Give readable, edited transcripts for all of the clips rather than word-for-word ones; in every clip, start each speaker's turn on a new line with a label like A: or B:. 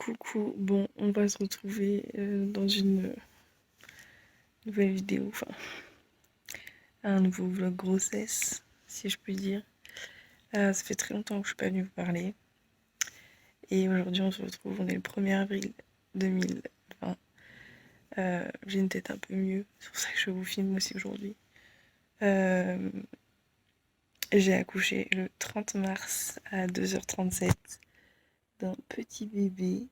A: Coucou, bon, on va se retrouver dans une nouvelle vidéo, enfin un nouveau vlog grossesse, si je puis dire. Ça fait très longtemps que je suis pas venue vous parler. Et aujourd'hui on se retrouve, on est le 1er avril 2020. J'ai une tête un peu mieux, c'est pour ça que je vous filme aussi aujourd'hui. J'ai accouché le 30 mars à 2h37 d'un petit bébé.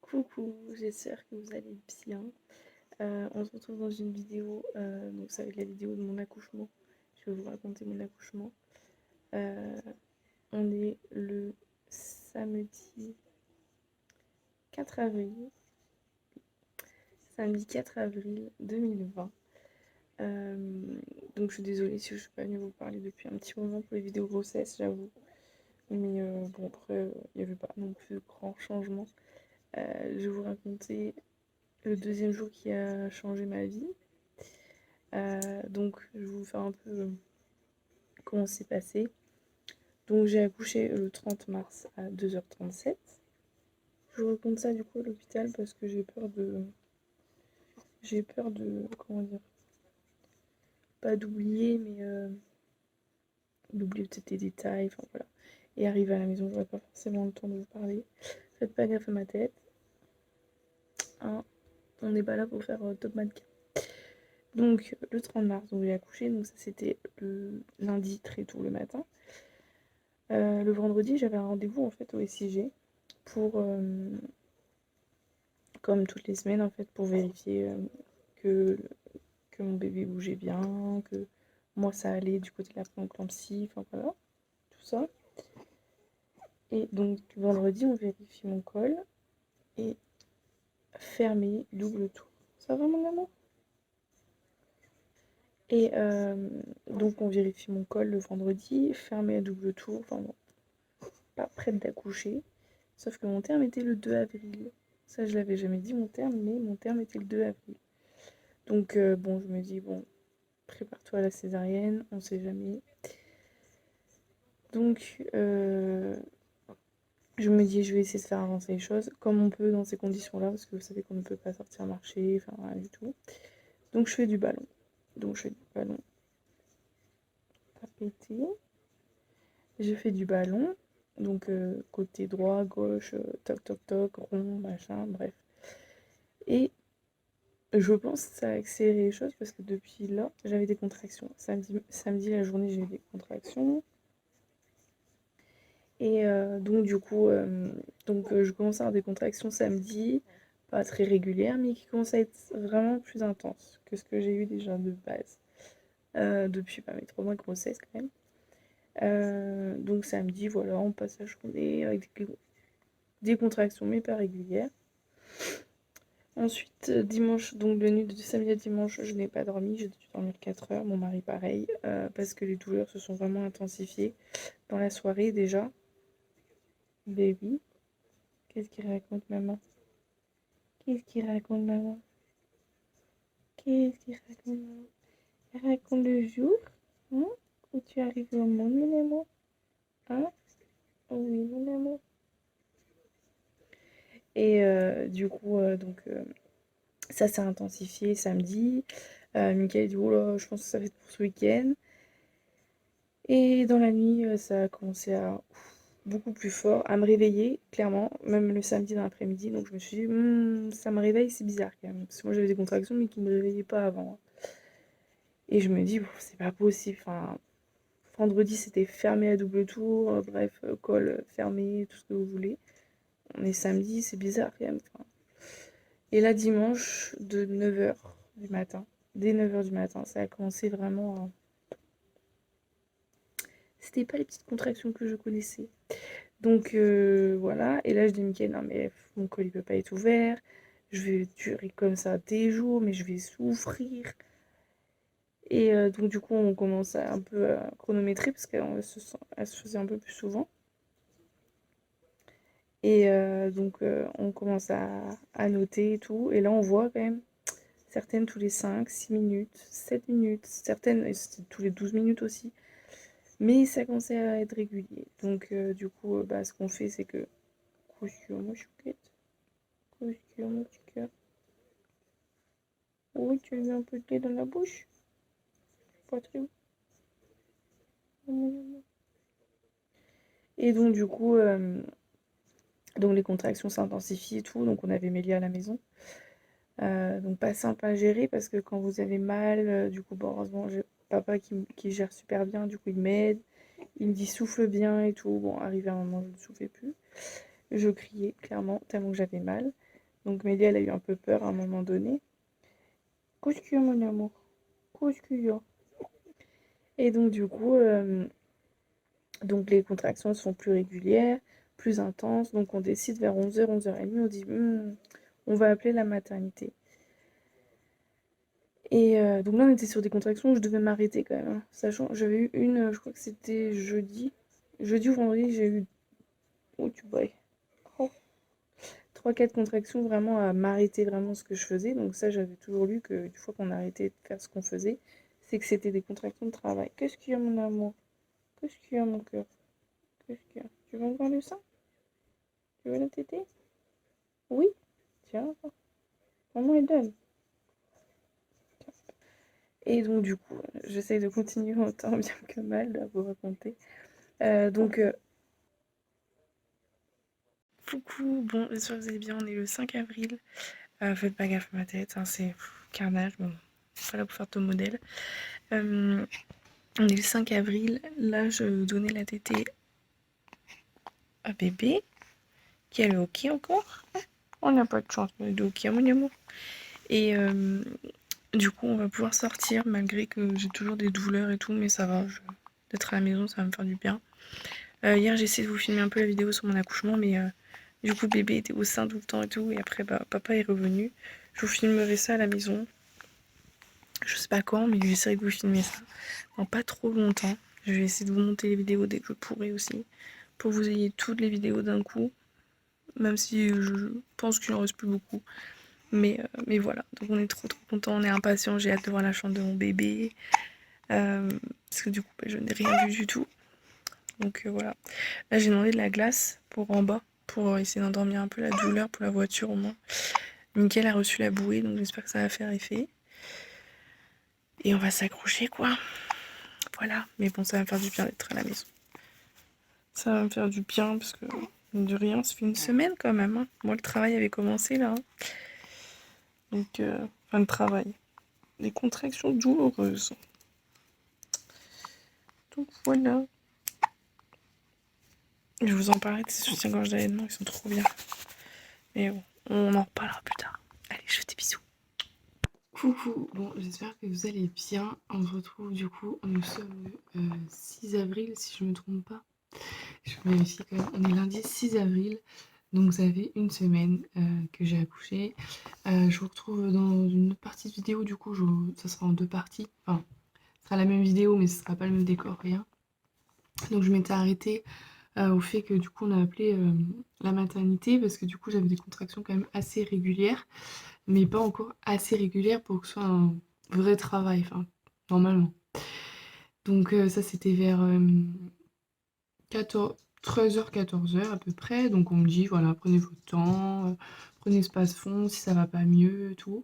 A: Coucou, j'espère que vous allez bien. On se retrouve dans une vidéo, donc ça va être la vidéo de mon accouchement. Je vais vous raconter mon accouchement. On est le samedi 4 avril. Samedi 4 avril 2020. Donc je suis désolée si je suis pas venue vous parler depuis un petit moment pour les vidéos grossesse, j'avoue. Mais bon, après, il n'y avait pas non plus de grands changements. Je vais vous raconter le deuxième jour qui a changé ma vie. Donc je vais vous faire un peu comment c'est passé. Donc j'ai accouché le 30 mars à 2h37. Je vous raconte ça du coup à l'hôpital parce que j'ai peur de... comment dire, pas d'oublier, mais d'oublier peut-être des détails, enfin voilà. Et arriver à la maison, j'aurais pas forcément le temps de vous parler. Faites pas gaffe à ma tête. Hein, on n'est pas là pour faire top mannequin. Donc le 30 mars, donc j'ai accouché, donc ça c'était le lundi très tôt le matin. Le vendredi, j'avais un rendez-vous en fait au SIG pour, comme toutes les semaines en fait, pour vérifier que, que mon bébé bougeait bien, que moi ça allait du côté de la prééclampsie, enfin voilà, tout ça. Et donc vendredi, on vérifie mon col et fermé, double tour. Ça va mon amour? Et donc on vérifie mon col le vendredi, fermé à double tour, enfin bon, pas prête d'accoucher. Sauf que mon terme était le 2 avril. Ça, je l'avais jamais dit mon terme, mais mon terme était le 2 avril. Donc, bon, je me dis, bon, prépare-toi à la césarienne, on sait jamais. Donc, je me dis, je vais essayer de faire avancer les choses comme on peut dans ces conditions-là, parce que vous savez qu'on ne peut pas sortir marcher, enfin, rien du tout. Donc, je fais du ballon. Pas pété. Je fais du ballon. Donc, côté droit, gauche, toc, toc, toc, rond, machin, bref. Et je pense que ça a accéléré les choses parce que depuis là, j'avais des contractions. Samedi la journée, j'ai eu des contractions. Et donc, du coup, je commence à avoir des contractions samedi, pas très régulières, mais qui commencent à être vraiment plus intenses que ce que j'ai eu déjà de base. Depuis mes 3 mois de grossesse, quand même. Donc, samedi, voilà, on passe la journée avec des contractions, mais pas régulières. Ensuite, dimanche, donc de nuit de samedi à dimanche, je n'ai pas dormi, j'ai dû dormir 4 heures, mon mari pareil, parce que les douleurs se sont vraiment intensifiées dans la soirée déjà. Baby, qu'est-ce qu'il raconte maman? Qu'est-ce qu'il raconte maman? Qu'est-ce qu'il raconte maman? Il raconte le jour, hein, où tu arrives au monde, mon amour? Hein? Oui, mon amour. Et du coup, ça s'est intensifié samedi. Mickaël dit, oh là, je pense que ça va être pour ce week-end. Et dans la nuit, ça a commencé à beaucoup plus fort, à me réveiller, clairement, même le samedi dans l'après-midi. Donc je me suis dit, ça me réveille, c'est bizarre quand même. Parce que moi j'avais des contractions, mais qui ne me réveillaient pas avant. Et je me dis, c'est pas possible. Enfin, vendredi, c'était fermé à double tour, bref, col fermé, tout ce que vous voulez. On est samedi, c'est bizarre quand même. Enfin. Et là, dimanche, de 9h du matin, dès 9h du matin, ça a commencé vraiment à... C'était pas les petites contractions que je connaissais. Donc voilà, et là je dis Mickaël, non mais mon col il peut pas être ouvert, je vais durer comme ça des jours, mais je vais souffrir. Et donc du coup on commence à un peu à chronométrer parce qu'elle se faisait un peu plus souvent. Et on commence à noter et tout, et là on voit quand même certaines tous les 5, 6 minutes, 7 minutes, certaines tous les 12 minutes aussi. Mais ça commençait à être régulier. Donc du coup, ce qu'on fait c'est que... Coucou, moi chouquette. Qu'est-ce qu'il y a, mon petit cœur? Oui, tu as eu un peu de lait dans la bouche? Pas très bon. Et donc, du coup, donc les contractions s'intensifient et tout. Donc, on avait Mélia à la maison. Donc, pas simple à gérer parce que quand vous avez mal, du coup, bon, heureusement, j'ai papa qui gère super bien. Du coup, il m'aide. Il me dit souffle bien et tout. Bon, arrivé à un moment, je ne soufflais plus. Je criais, clairement, tellement que j'avais mal. Donc, Mélia, elle a eu un peu peur à un moment donné. Qu'est-ce qu'il y a, mon amour? Qu'est-ce qu'il y a? Et donc, du coup, donc les contractions sont plus régulières, plus intenses. Donc, on décide vers 11h, 11h30, on dit, on va appeler la maternité. Et donc là, on était sur des contractions où je devais m'arrêter quand même, hein. Sachant, j'avais eu une, je crois que c'était jeudi. Jeudi ou vendredi, j'ai eu. Oh, tu boy. Oh. 3-4 contractions vraiment à m'arrêter vraiment ce que je faisais. Donc, ça, j'avais toujours lu que une fois qu'on arrêtait de faire ce qu'on faisait, c'est que c'était des contractions de travail. Qu'est-ce qu'il y a, mon amour? Qu'est-ce qu'il y a, mon cœur? Qu'est-ce qu'il y a? Tu veux encore le sein? Tu veux la tétée? Oui? Tiens, maman, elle donne. Et donc, du coup, j'essaye de continuer autant bien que mal à vous raconter. Donc, coucou, bon, j'espère que vous allez bien. On est le 5 avril. Faites pas gaffe à ma tête, hein, c'est carnage. Bon, pas là pour faire ton modèle. On est le 5 avril. Là, je donnais la tétée à bébé, qui a le hockey encore. On n'a pas de chance, mais le hockey, mon amour. Et du coup, on va pouvoir sortir malgré que j'ai toujours des douleurs et tout, mais ça va. D'être à la maison, ça va me faire du bien. Hier, j'ai essayé de vous filmer un peu la vidéo sur mon accouchement, mais du coup, bébé était au sein tout le temps et tout. Et après, bah, papa est revenu. Je vous filmerai ça à la maison. Je sais pas quand, mais j'essaierai de vous filmer ça dans pas trop longtemps. Je vais essayer de vous monter les vidéos dès que je pourrai aussi, pour que vous ayez toutes les vidéos d'un coup, même si je pense qu'il en reste plus beaucoup. Mais voilà, donc on est trop contents, on est impatients, j'ai hâte de voir la chambre de mon bébé. Parce que du coup, bah, je n'ai rien vu du tout. Donc voilà. Là, j'ai demandé de la glace pour en bas, pour essayer d'endormir un peu la douleur pour la voiture au moins. Mickaël a reçu la bouée, donc j'espère que ça va faire effet. Et on va s'accrocher, quoi. Voilà. Mais bon, ça va me faire du bien d'être à la maison. Ça va me faire du bien parce que, de rien, ça fait une semaine quand même, hein. Moi, le travail avait commencé là, hein. Donc, enfin, le travail. Les contractions douloureuses. Donc voilà. Je vous en parlerai de ces soutiens-gorge d'allaitement, ils sont trop bien. Mais bon, on en reparlera plus tard. Allez, je fais des bisous. Coucou, bon, j'espère que vous allez bien. On se retrouve du coup, nous sommes le 6 avril, si je ne me trompe pas. Je vérifie quand même. On est lundi 6 avril, donc ça fait une semaine que j'ai accouché. Je vous retrouve dans une autre partie de vidéo, du coup, ça sera en deux parties. Enfin, ce sera la même vidéo, mais ce sera pas le même décor, rien. Donc je m'étais arrêtée au fait que du coup on a appelé la maternité parce que du coup j'avais des contractions quand même assez régulières, mais pas encore assez régulières pour que ce soit un vrai travail, enfin normalement. Donc ça c'était vers 13h, 14h à peu près. Donc on me dit voilà, prenez votre temps, prenez espace fond si ça va pas mieux, tout.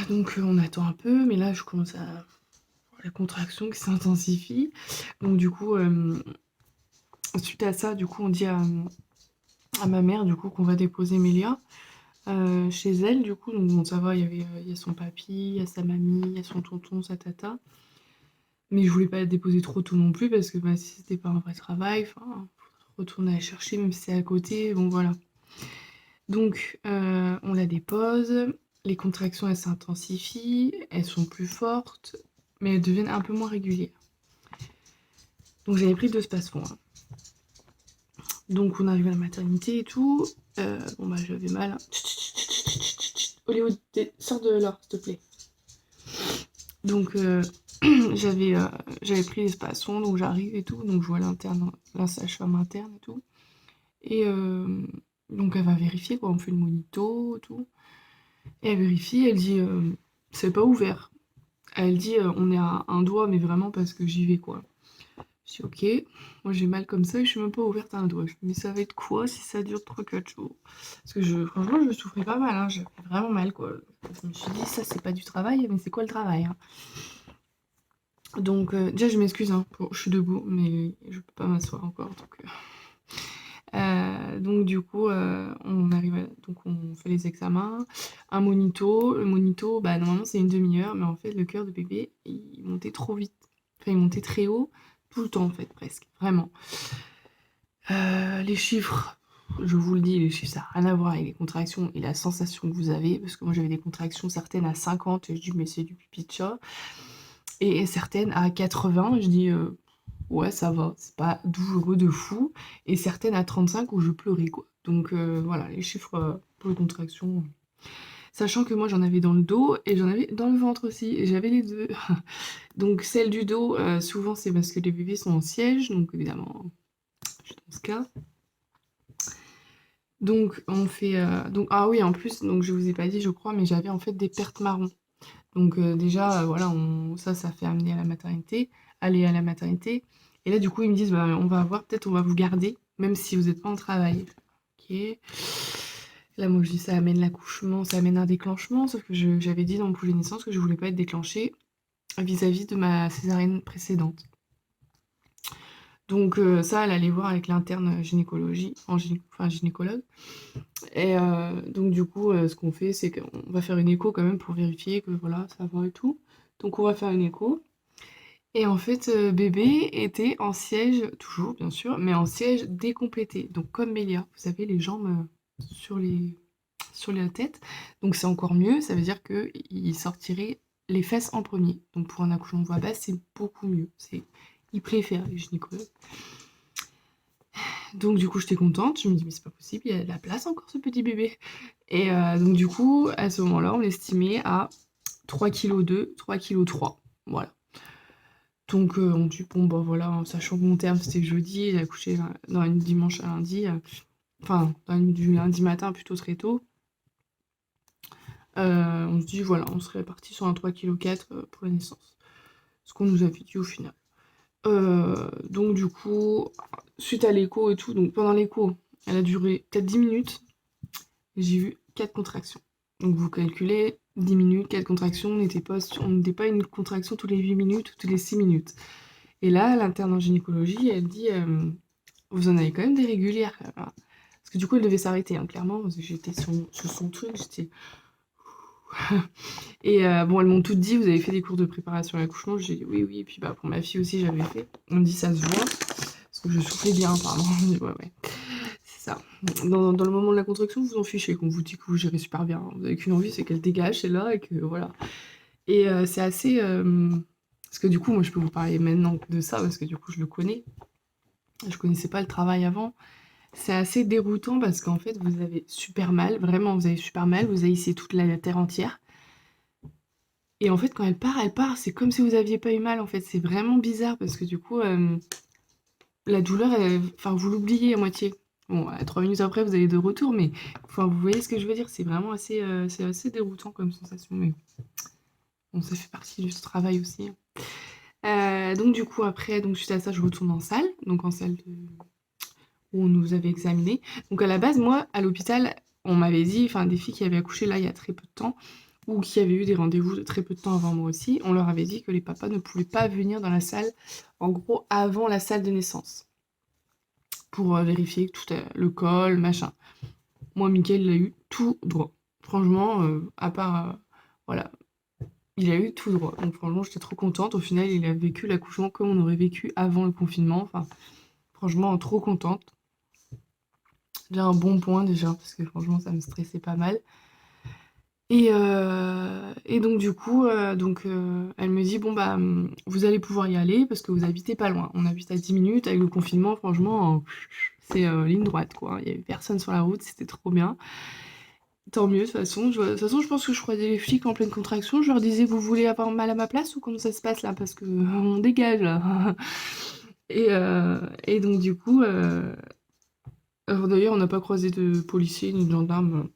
A: Donc on attend un peu, mais là je commence à voir la contraction qui s'intensifie. Donc du coup, suite à ça, du coup on dit à ma mère du coup qu'on va déposer Mélia chez elle du coup. Donc bon, ça va, il y a son papy, il y a sa mamie, il y a son tonton, sa tata. Mais je voulais pas la déposer trop tôt non plus parce que bah, si c'était pas un vrai travail, enfin, faut retourner la chercher même si c'est à côté, bon voilà. Donc on la dépose, les contractions elles s'intensifient, elles sont plus fortes, mais elles deviennent un peu moins régulières. Donc j'avais pris 2 spasfons, hein. Donc on arrive à la maternité et tout. Bon bah j'avais mal, hein. Hollywood, sors de là, s'il te plaît. Donc j'avais pris les spasfons, donc j'arrive et tout. Donc je vois l'interne, la sage-femme interne et tout. Et donc elle va vérifier, quoi. On fait le monito et tout. Et elle vérifie, elle dit c'est pas ouvert. Elle dit on est à un doigt, mais vraiment parce que j'y vais, quoi.
B: Je dis ok, moi j'ai mal comme ça et je suis même pas ouverte à un doigt. Je me dis mais ça va être quoi si ça dure 3 4 jours? Parce que franchement je souffrais pas mal, hein, j'avais vraiment mal quoi. Je me suis dit ça c'est pas du travail, mais c'est quoi le travail hein. Donc déjà je m'excuse, hein, je suis debout mais je peux pas m'asseoir encore. Donc du coup on arrive donc on fait les examens, un monito. Le monito, bah normalement c'est une demi-heure, mais en fait le cœur de bébé il montait trop vite. Enfin il montait très haut tout le temps en fait presque, vraiment. Les chiffres, je vous le dis, les chiffres, ça n'a rien à voir avec les contractions et la sensation que vous avez, parce que moi j'avais des contractions certaines à 50, et je dis mais c'est du pipi de chat, et certaines à 80, je dis ouais ça va, c'est pas douloureux de fou, et certaines à 35 où je pleurais quoi. Donc voilà, les chiffres pour les contractions. Sachant que moi j'en avais dans le dos et j'en avais dans le ventre aussi, et j'avais les deux. Donc celle du dos, souvent c'est parce que les bébés sont en siège, donc évidemment, je suis dans ce cas. Donc on fait donc ah oui en plus donc je vous ai pas dit je crois mais j'avais en fait des pertes marron. Donc déjà voilà ça fait amener à la maternité, aller à la maternité et là du coup ils me disent bah, on va voir peut-être on va vous garder même si vous n'êtes pas en travail. Ok. Là moi je dis ça amène l'accouchement, ça amène un déclenchement sauf que j'avais dit dans mon projet de naissance que je voulais pas être déclenchée vis-à-vis de ma césarienne précédente. Donc ça elle allait voir avec l'interne gynécologie, enfin gynécologue. Et donc du coup, ce qu'on fait, c'est qu'on va faire une écho quand même pour vérifier que voilà, ça va et tout. Donc on va faire une écho. Et en fait, bébé était en siège, toujours bien sûr, mais en siège décomplété. Donc comme Mélia, vous savez, les jambes sur la tête. Donc c'est encore mieux, ça veut dire qu'il sortirait les fesses en premier. Donc pour un accouchement voix basse, c'est beaucoup mieux. Ils préfèrent les gynécologues. Donc du coup, j'étais contente, je me dis mais c'est pas possible, il y a de la place encore ce petit bébé. Et donc du coup, à ce moment-là, on l'estimait à 3,2 kg, 3,3 kg. Voilà. Donc on dit bon bah voilà, sachant que mon terme c'était jeudi, j'ai accouché dans une dimanche à lundi, enfin du lundi matin plutôt très tôt. On se dit voilà, on serait parti sur un 3,4 kg pour la naissance. Ce qu'on nous avait dit au final. Donc du coup, suite à l'écho et tout, donc pendant l'écho, elle a duré peut-être 10 minutes. J'ai eu 4 contractions. Donc vous calculez, 10 minutes, 4 contractions, on n'était pas à une contraction tous les 8 minutes ou tous les 6 minutes. Et là, l'interne en gynécologie, elle dit vous en avez quand même des régulières. Parce que du coup, elle devait s'arrêter, hein, clairement, parce que j'étais sur son truc, j'étais. Et bon, elles m'ont toutes dit vous avez fait des cours de préparation à l'accouchement. J'ai dit oui, oui. Et puis bah, pour ma fille aussi, j'avais fait. On me dit ça se voit. Parce que je soufflais bien, apparemment. Je dis, ouais, ouais. C'est ça. Dans le moment de la contraction, vous en fichez, qu'on vous dit que vous gérez super bien. Vous avez qu'une envie, c'est qu'elle dégage, c'est là, et que voilà. Et c'est assez. Parce que du coup, moi, je peux vous parler maintenant de ça, parce que du coup, je le connais. Je connaissais pas le travail avant. C'est assez déroutant parce qu'en fait, vous avez super mal, vraiment, vous avez super mal, vous haïssez toute la terre entière. Et en fait, quand elle part, c'est comme si vous aviez pas eu mal, en fait. C'est vraiment bizarre parce que du coup, la douleur, enfin, vous l'oubliez à moitié. Bon, 3 minutes après, vous avez de retour, mais enfin, vous voyez ce que je veux dire, c'est assez déroutant comme sensation, mais bon, ça fait partie du travail aussi. Donc du coup, après, donc suite à ça, je retourne en salle, donc en salle où on nous avait examiné. Donc à la base, moi, à l'hôpital, on m'avait dit, enfin, des filles qui avaient accouché là il y a très peu de temps, ou qui avaient eu des rendez-vous de très peu de temps avant moi aussi, on leur avait dit que les papas ne pouvaient pas venir dans la salle, en gros, avant la salle de naissance, pour vérifier tout le col, machin. Moi, Mickaël, il a eu tout droit. Franchement, à part, voilà, il a eu tout droit. Donc franchement, j'étais trop contente. Au final, il a vécu l'accouchement comme on aurait vécu avant le confinement. Enfin, franchement, trop contente. Déjà un bon point déjà, parce que franchement, ça me stressait pas mal. Et donc du coup, elle me dit bon bah vous allez pouvoir y aller parce que vous habitez pas loin. On habite à 10 minutes avec le confinement, franchement, c'est ligne droite quoi. Il y avait personne sur la route, c'était trop bien. Tant mieux de toute façon. De toute façon, je pense que je croisais les flics en pleine contraction. Je leur disais vous voulez avoir mal à ma place ou comment ça se passe là parce que on dégage là. Et donc du coup, alors d'ailleurs on n'a pas croisé de policiers ni de gendarmes.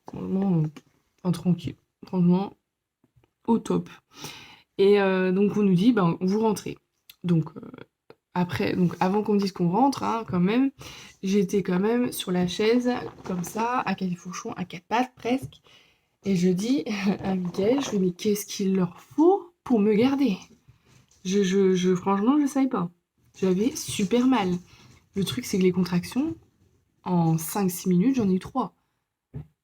B: Franchement, tranquille. Franchement, au top. Et donc on nous dit, ben, vous rentrez. Donc après, donc avant qu'on me dise qu'on rentre, hein, quand même, j'étais quand même sur la chaise, comme ça, à califourchon, à quatre pattes presque. Et je dis à Mickaël, je fais, mais qu'est-ce qu'il leur faut pour me garder? Franchement, je savais pas. J'avais super mal. Le truc, c'est que les contractions, en 5-6 minutes, j'en ai eu 3.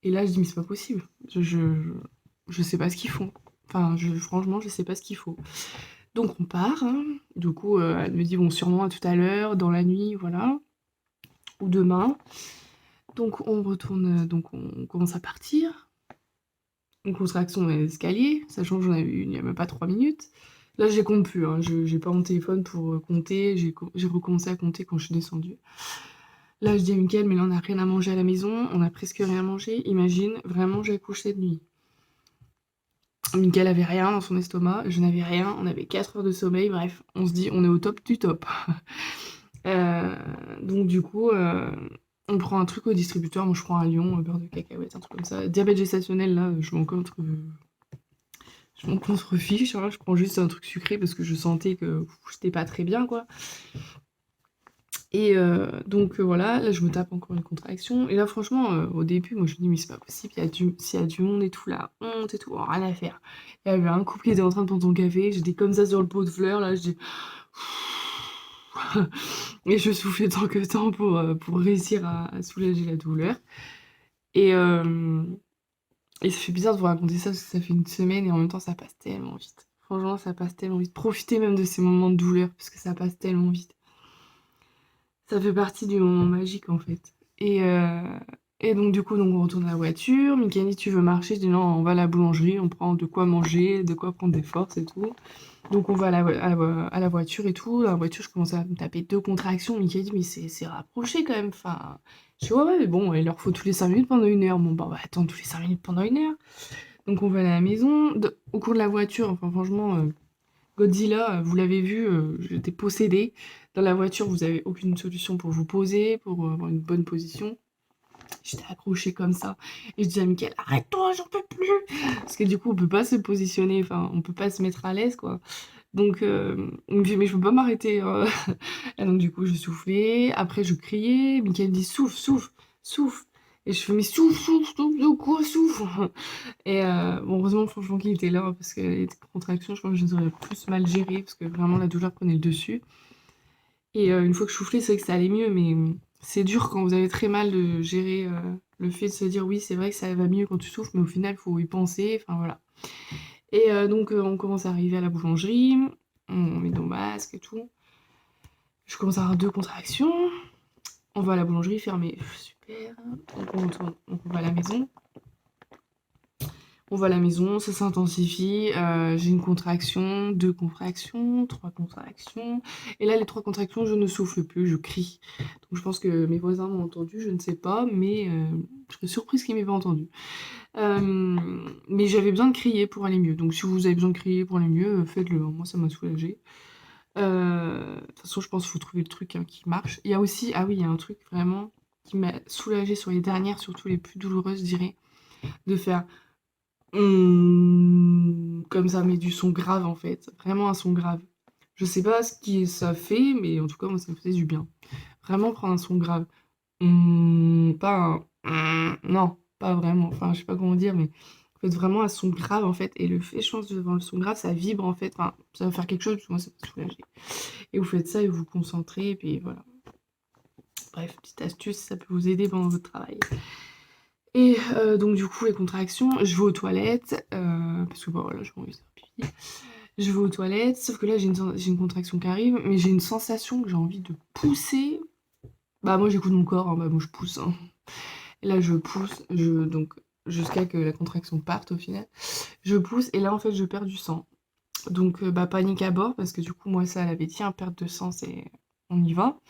B: Et là, je dis, mais c'est pas possible. Je sais pas ce qu'ils font. Enfin, franchement, je sais pas ce qu'il faut. Donc, on part, hein. Du coup, elle me dit, bon, sûrement à tout à l'heure, dans la nuit, voilà. Ou demain. Donc, on retourne, donc on commence à partir. Une contraction dans les escaliers, sachant que j'en ai eu il n'y a même pas 3 minutes. Là, je les compte plus, hein. J'ai pas mon téléphone pour compter. J'ai recommencé à compter quand je suis descendue. Là, je dis à Mickaël, mais là, on n'a rien à manger à la maison. On a presque rien mangé. Imagine, vraiment, j'ai accouché cette nuit. Mickaël avait rien dans son estomac. Je n'avais rien. On avait 4 heures de sommeil. Bref, on se dit, on est au top du top. Donc, du coup, on prend un truc au distributeur. Moi, je prends un Lion, beurre de cacahuète, un truc comme ça. Diabète gestationnel, là, je m'en contrefiche, hein. Je prends juste un truc sucré parce que je sentais que j'étais pas très bien, quoi. Et donc voilà, là je me tape encore une contraction. Et là franchement, au début, moi je me dis mais c'est pas possible, s'il y a du monde et tout, la honte et tout, oh, rien à faire. Il y avait un couple qui était en train de prendre son café, j'étais comme ça sur le pot de fleurs, là je dis... Et je soufflais tant que temps pour réussir à soulager la douleur. Et, et ça fait bizarre de vous raconter ça parce que ça fait une semaine et en même temps ça passe tellement vite. Franchement, ça passe tellement vite. Profitez même de ces moments de douleur parce que ça passe tellement vite. Ça fait partie du moment magique en fait. Et donc du coup, donc, on retourne à la voiture. Mickaël dit tu veux marcher? Je dis non, on va à la boulangerie, on prend de quoi manger, de quoi prendre des forces et tout. Donc on va à la voiture et tout. Dans la voiture, je commence à me taper 2 contractions. Mickaël dit mais c'est rapproché quand même. Enfin, je dis ouais, mais bon, il leur faut tous les 5 minutes pendant 1 heure. Bon bah on va attendre tous les 5 minutes pendant 1 heure. Donc on va à la maison. Au cours de la voiture, enfin franchement, Godzilla, vous l'avez vu, j'étais possédée. Dans la voiture, vous avez aucune solution pour vous poser, pour avoir une bonne position. J'étais accrochée comme ça. Et je dis à Mickaël, arrête-toi, j'en peux plus. Parce que du coup, on peut pas se positionner, enfin, on peut pas se mettre à l'aise, quoi. Donc, il me dit, mais je peux pas m'arrêter. Et donc, du coup, je soufflais. Après, je criais. Mickaël me dit, souffle, souffle, souffle. Et je fais, mais souffle, souffle, souffle, de quoi souffle? Et bon, heureusement, franchement, qu'il était là, parce que les contractions, je pense que je les aurais plus mal gérées, parce que vraiment, la douleur prenait le dessus. Et une fois que je soufflais, c'est vrai que ça allait mieux, mais c'est dur quand vous avez très mal de gérer le fait de se dire, oui, c'est vrai que ça va mieux quand tu souffles, mais au final, il faut y penser, enfin voilà. Et donc, on commence à arriver à la boulangerie, on met nos masques et tout. Je commence à avoir 2 contractions. On va à la boulangerie fermée. Super. Donc on retourne. Donc on va à la maison. On va à la maison, ça s'intensifie. J'ai une contraction, 2 contractions, 3 contractions. Et là, les 3 contractions, je ne souffle plus, je crie. Donc je pense que mes voisins m'ont entendu, je ne sais pas, mais je serais surprise qu'ils m'aient pas entendu. Mais j'avais besoin de crier pour aller mieux. Donc si vous avez besoin de crier pour aller mieux, faites-le. Moi, ça m'a soulagée. De toute façon, je pense qu'il faut trouver le truc, hein, qui marche. Il y a aussi, ah oui, il y a un truc vraiment qui m'a soulagée sur les dernières, surtout les plus douloureuses, je dirais, de faire comme ça, mais du son grave en fait. Vraiment un son grave. Je sais pas ce qui ça fait, mais en tout cas, moi, ça me faisait du bien. Vraiment prendre un son grave. Pas un non, pas vraiment. Enfin, je sais pas comment dire, mais faites vraiment un son grave en fait. Et le fait, je pense, devant le son grave, ça vibre en fait. Enfin, ça va faire quelque chose, parce que moi, ça peut soulager. Et vous faites ça et vous vous concentrez, et puis voilà. Bref, petite astuce, ça peut vous aider pendant votre travail. Et donc du coup, les contractions, je vais aux toilettes, parce que bah, voilà, j'ai envie de faire pipi. Je vais aux toilettes, sauf que là, j'ai une contraction qui arrive, mais j'ai une sensation que j'ai envie de pousser. Bah moi, j'écoute mon corps, hein, bah moi, je pousse, hein. Et là, je pousse, donc jusqu'à que la contraction parte au final. Je pousse, et là, en fait, je perds du sang. Donc, bah panique à bord, parce que du coup, moi, ça l'avait dit, hein, perte de sang, c'est... On y va.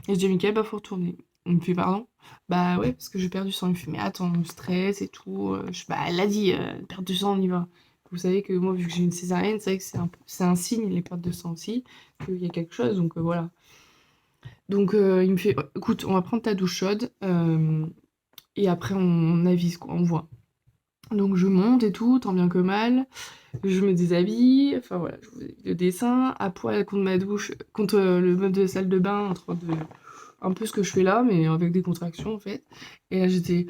B: Et je dis à Mickaël, bah faut retourner. Il me fait pardon? Bah ouais, parce que j'ai perdu du sang. Il me fait, mais attends, le stress et tout. Bah elle l'a dit, perte de sang, on y va. Vous savez que moi, vu que j'ai une césarienne, c'est vrai que c'est un signe, les pertes de sang aussi, qu'il y a quelque chose, donc voilà. Donc il me fait, écoute, on va prendre ta douche chaude, et après on avise, quoi, on voit. Donc je monte et tout, tant bien que mal. Je me déshabille, enfin voilà, je vous ai le dessin, à poil contre ma douche, contre le meuble de la salle de bain, en train de... Un peu ce que je fais là, mais avec des contractions en fait. Et là j'étais...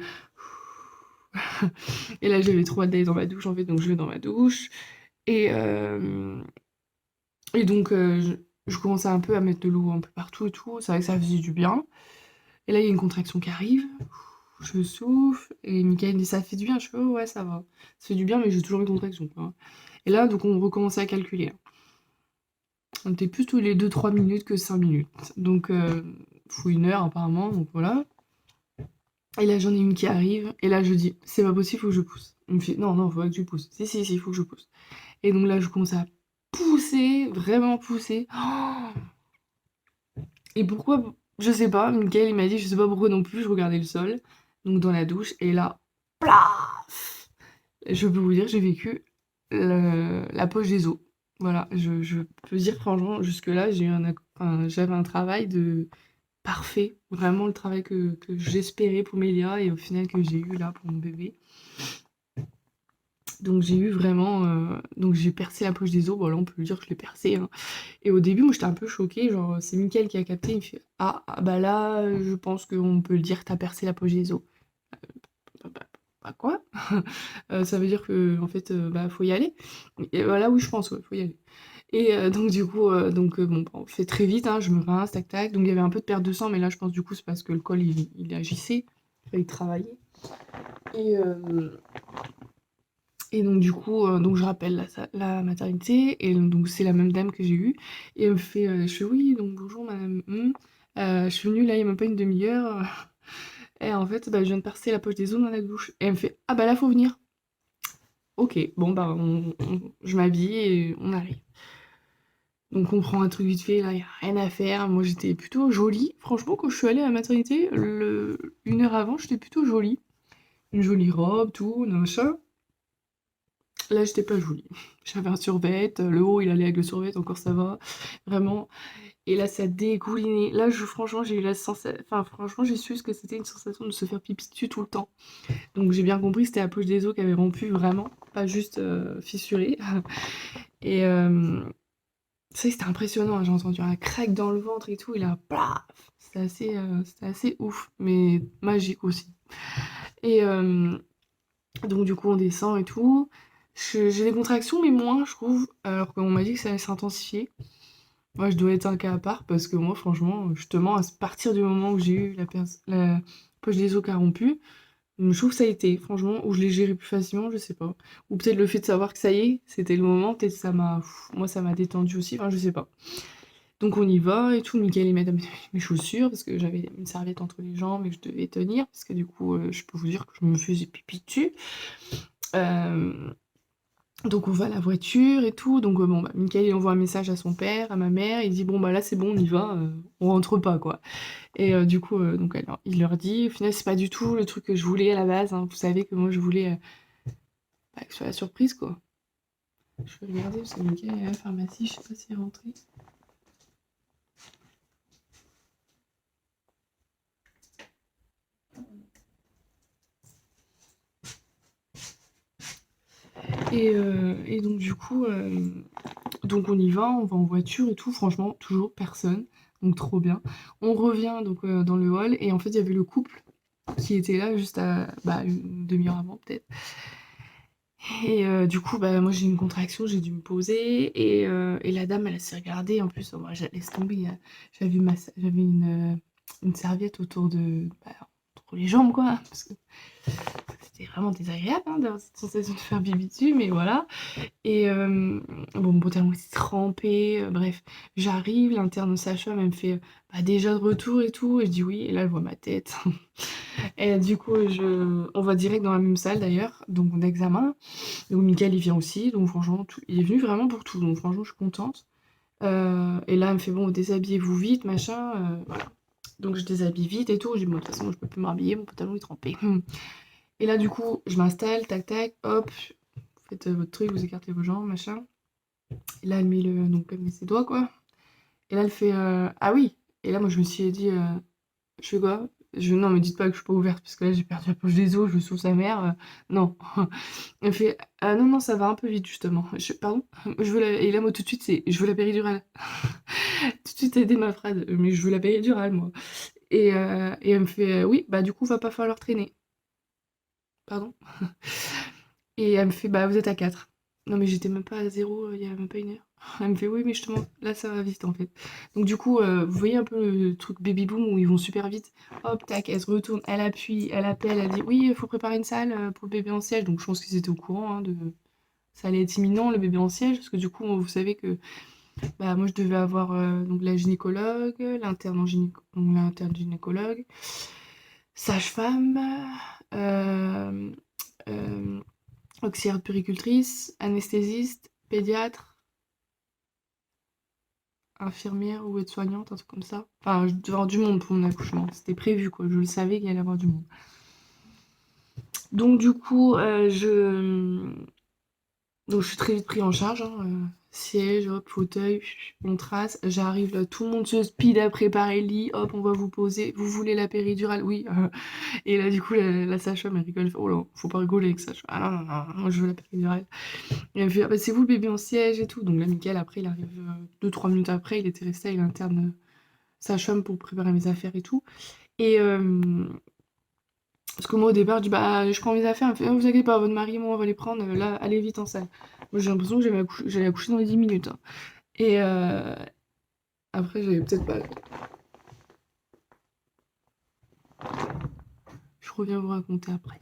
B: Et là j'avais trop hâte d'aller dans ma douche en fait, donc je vais dans ma douche. Et, euh, et donc je commençais un peu à mettre de l'eau un peu partout et tout, c'est vrai que ça faisait du bien. Et là il y a une contraction qui arrive, je souffle, et Mickaël me dit ça fait du bien, je fais oh, ouais ça va. Ça fait du bien mais j'ai toujours une contraction quoi. Et là donc on recommençait à calculer. On était plus tous les 2-3 minutes que 5 minutes. Donc faut 1 heure apparemment, donc voilà. Et là j'en ai une qui arrive, et là je dis c'est pas possible, faut que je pousse. Il me fait non, non, faut pas que tu pousses. Si, si, si, faut que je pousse. Et donc là je commence à pousser, vraiment pousser. Oh, et pourquoi, je sais pas, Mickaël il m'a dit je sais pas pourquoi non plus, je regardais le sol, donc dans la douche, et là, plaf, je peux vous dire, j'ai vécu la poche des os. Voilà, je peux dire franchement, jusque-là, j'avais un travail de parfait, vraiment le travail que j'espérais pour Mélia et au final que j'ai eu là pour mon bébé. Donc j'ai eu vraiment, donc j'ai percé la poche des os, bon là on peut dire que je l'ai percé, hein. Et au début moi j'étais un peu choquée, genre c'est Mickaël qui a capté, il me fait ah bah là je pense qu'on peut le dire que t'as percé la poche des os. Bah, bah, bah, quoi? Ça veut dire que en fait bah faut y aller. Et voilà oui je pense ouais, faut y aller. Et donc du coup bon bah, on fait très vite, hein, je me rince, tac tac. Donc il y avait un peu de perte de sang, mais là je pense du coup c'est parce que le col il agissait, il fallait travailler. Et, et donc du coup donc je rappelle la maternité, et donc c'est la même dame que j'ai eue, et elle me fait, je fais oui donc bonjour madame, je suis venue là il y a même pas une demi-heure, et en fait bah, je viens de percer la poche des os dans la douche. Et elle me fait ah bah là faut venir. Ok bon bah je m'habille et on arrive. Donc on prend un truc vite fait, là, y a rien à faire. Moi j'étais plutôt jolie. Franchement, quand je suis allée à la maternité, 1 heure avant, j'étais plutôt jolie. Une jolie robe, tout, machin. Là, j'étais pas jolie. J'avais un survêt, le haut il allait avec le survêt, encore ça va. Vraiment. Et là, ça dégoulinait. Là, franchement, j'ai eu la sensation. Enfin, franchement, j'ai su ce que c'était une sensation de se faire pipi dessus tout le temps. Donc j'ai bien compris que c'était la poche des os qui avait rompu vraiment, pas juste fissuré. Et, tu sais, c'était impressionnant, hein, j'ai entendu un crack dans le ventre et tout, et là, plaf! C'était assez ouf, mais magique aussi. Et donc du coup, on descend et tout. J'ai des contractions, mais moins, je trouve, alors qu'on m'a dit que ça allait s'intensifier. Moi, je dois être un cas à part, parce que moi, franchement, justement, à partir du moment où j'ai eu la poche des os qui a rompu, je trouve que ça a été, franchement, où je l'ai géré plus facilement, je sais pas. Ou peut-être le fait de savoir que ça y est, c'était le moment, peut-être moi, ça m'a détendu aussi, enfin, je sais pas. Donc on y va et tout, Mickaël il met mes chaussures parce que j'avais une serviette entre les jambes et que je devais tenir, parce que du coup je peux vous dire que je me faisais pipi dessus. Euh, donc on va à la voiture et tout, donc bon bah Mickaël il envoie un message à son père, à ma mère, il dit bon bah là c'est bon on y va, on rentre pas quoi. Et du coup donc alors, il leur dit, au final c'est pas du tout le truc que je voulais à la base, hein. Vous savez que moi je voulais bah, que ce soit la surprise quoi. Je vais regarder parce que Mickaël est à la pharmacie, je sais pas s'il est rentré. Et donc du coup, donc on y va, on va en voiture et tout, franchement, toujours personne, donc trop bien. On revient donc dans le hall, et en fait il y avait le couple qui était là juste à bah, une demi-heure avant peut-être. Et du coup, bah, moi j'ai eu une contraction, j'ai dû me poser, et la dame elle s'est regardée, en plus moi laisse tomber, j'avais une serviette autour de bah, entre les jambes quoi, parce que c'était vraiment désagréable hein, d'avoir cette sensation de faire pipi dessus, mais voilà. Et bon, mon pantalon était trempé, bref. J'arrive, l'interne sage-femme, elle me fait bah, déjà de retour et tout. Et je dis oui, et là, elle voit ma tête. Et du coup, on va direct dans la même salle d'ailleurs, donc on examen. Donc Mickaël, il vient aussi, donc franchement, il est venu vraiment pour tout, donc franchement, je suis contente. Et là, elle me fait bon, déshabillez-vous vite, machin. Voilà. Donc je déshabille vite et tout. Je dis bon, de toute façon, je peux plus m'habiller, mon pantalon est trempé. Et là, du coup, je m'installe, tac tac, hop, vous faites votre truc, vous écartez vos jambes, machin. Et là, donc, elle met ses doigts, quoi. Et là, elle fait ah oui. Et là, moi, je me suis dit je fais quoi? Non, me dites pas que je suis pas ouverte, parce que là, j'ai perdu la poche des os, je sauve sa mère. Non. Elle fait, ah non, non, ça va un peu vite, justement. Pardon? Et là, moi, tout de suite, c'est, je veux la péridurale. Tout de suite, ça a été ma phrase, mais je veux la péridurale, moi. Et elle me fait, oui, bah du coup, va pas falloir traîner. Pardon? Et elle me fait, bah vous êtes à 4. Non, mais j'étais même pas à 0 il y a même pas une heure. Elle me fait, oui, mais justement, là, ça va vite, en fait. Donc du coup, vous voyez un peu le truc baby boom où ils vont super vite. Hop, tac, elle se retourne, elle appuie, elle appelle, elle dit, oui, il faut préparer une salle pour le bébé en siège. Donc je pense qu'ils étaient au courant, hein, de... Ça allait être imminent, le bébé en siège, parce que du coup, vous savez que bah, moi, je devais avoir donc la gynécologue, l'interne gynécologue, sage-femme, euh, euh, auxiliaire de puéricultrice, anesthésiste, pédiatre, infirmière ou aide-soignante, un truc comme ça. Enfin, je devais avoir du monde pour mon accouchement. C'était prévu, quoi. Je le savais qu'il allait y avoir du monde. Donc, du coup, donc je suis très vite pris en charge, hein, siège, hop, fauteuil, on trace, j'arrive là, tout le monde se speed à préparer le lit, hop, on va vous poser, vous voulez la péridurale? Oui. Et là, du coup, la sage-femme, elle rigole, elle fait, oh là, faut pas rigoler avec ça. Je fais, ah non, non, non, moi je veux la péridurale. Et elle me fait, ah bah c'est vous le bébé en siège et tout. Donc là, Mickaël, après, il arrive 2-3 minutes après, il était resté avec l'interne sage-femme pour préparer mes affaires et tout. Et parce que moi, au départ, je dis, bah, je prends mes affaires. Elle me fait, oh, vous inquiétez pas, votre mari et moi, on va les prendre. Là, allez vite en salle. Moi, j'ai l'impression que j'allais accoucher dans les 10 minutes, hein. Et après, j'avais peut-être pas. Je reviens vous raconter après.